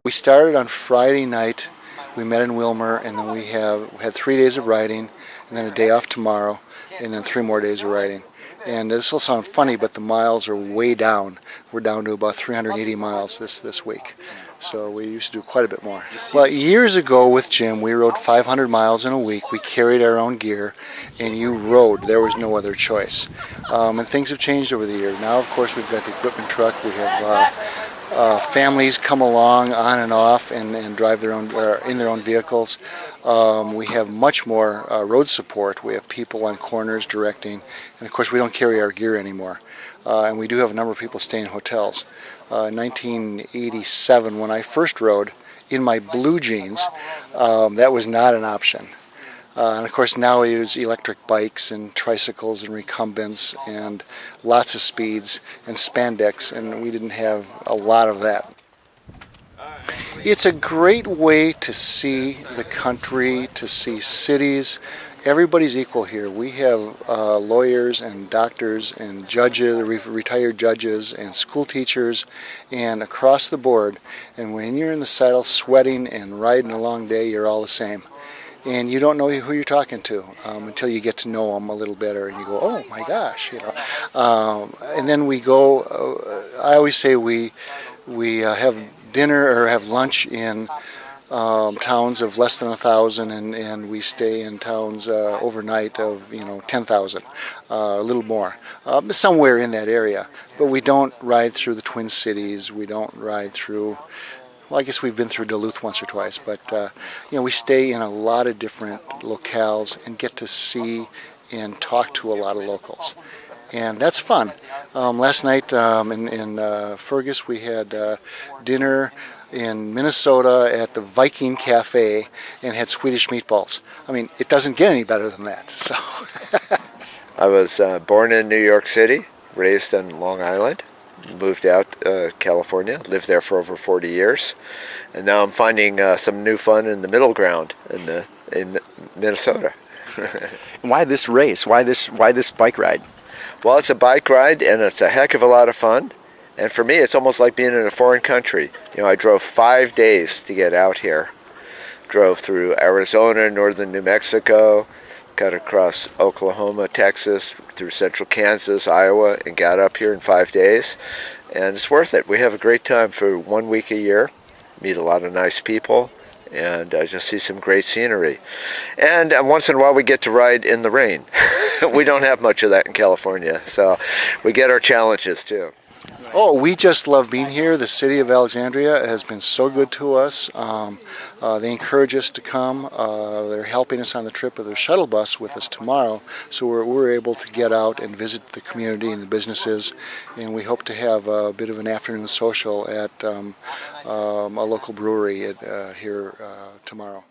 We started on Friday night. We met in Willmar, and then we had 3 days of riding, and then a day off tomorrow, and then 3 more days of riding. And this will sound funny, but the miles are way down. We're down to about 380 miles this week. So we used to do quite a bit more. Well, years ago with Jim, we rode 500 miles in a week. We carried our own gear, and you rode. There was no other choice. And things have changed over the years. Now, of course, we've got the equipment truck. We have families come along on and off and drive their own in their own vehicles. We have much more road support. We have people on corners directing, and of course we don't carry our gear anymore. And we do have a number of people staying in hotels. In 1987, when I first rode in my blue jeans, that was not an option. And of course now we use electric bikes and tricycles and recumbents and lots of speeds and spandex, and we didn't have a lot of that. It's a great way to see the country, to see cities. Everybody's equal here. We have lawyers and doctors and judges, retired judges and school teachers, and across the board. And when you're in the saddle sweating and riding a long day, you're all the same. And you don't know who you're talking to until you get to know them a little better, and you go, oh my gosh, and then we go. I always say we have dinner or have lunch in towns of less than 1,000, and we stay in towns overnight of 10,000, a little more, somewhere in that area. But we don't ride through the Twin Cities. We don't ride through. Well, I guess we've been through Duluth once or twice, but we stay in a lot of different locales and get to see and talk to a lot of locals, and that's fun. Last night in Fergus, we had dinner in Minnesota at the Viking Cafe and had Swedish meatballs. I mean, it doesn't get any better than that. So, I was born in New York City, raised on Long Island. Moved out California, lived there for over 40 years, and now I'm finding some new fun in the middle ground in Minnesota. Why this race? Why this bike ride? Well, it's a bike ride, and it's a heck of a lot of fun. And for me, it's almost like being in a foreign country. I drove 5 days to get out here. Drove through Arizona, northern New Mexico, cut across Oklahoma, Texas, through central Kansas, Iowa, and got up here in 5 days. And it's worth it. We have a great time for 1 week a year, meet a lot of nice people, and just see some great scenery. And once in a while we get to ride in the rain. We don't have much of that in California, so we get our challenges too. Oh, we just love being here. The city of Alexandria has been so good to us. They encourage us to come. They're helping us on the trip with their shuttle bus with us tomorrow, so we're able to get out and visit the community and the businesses, and we hope to have a bit of an afternoon social at a local brewery here tomorrow.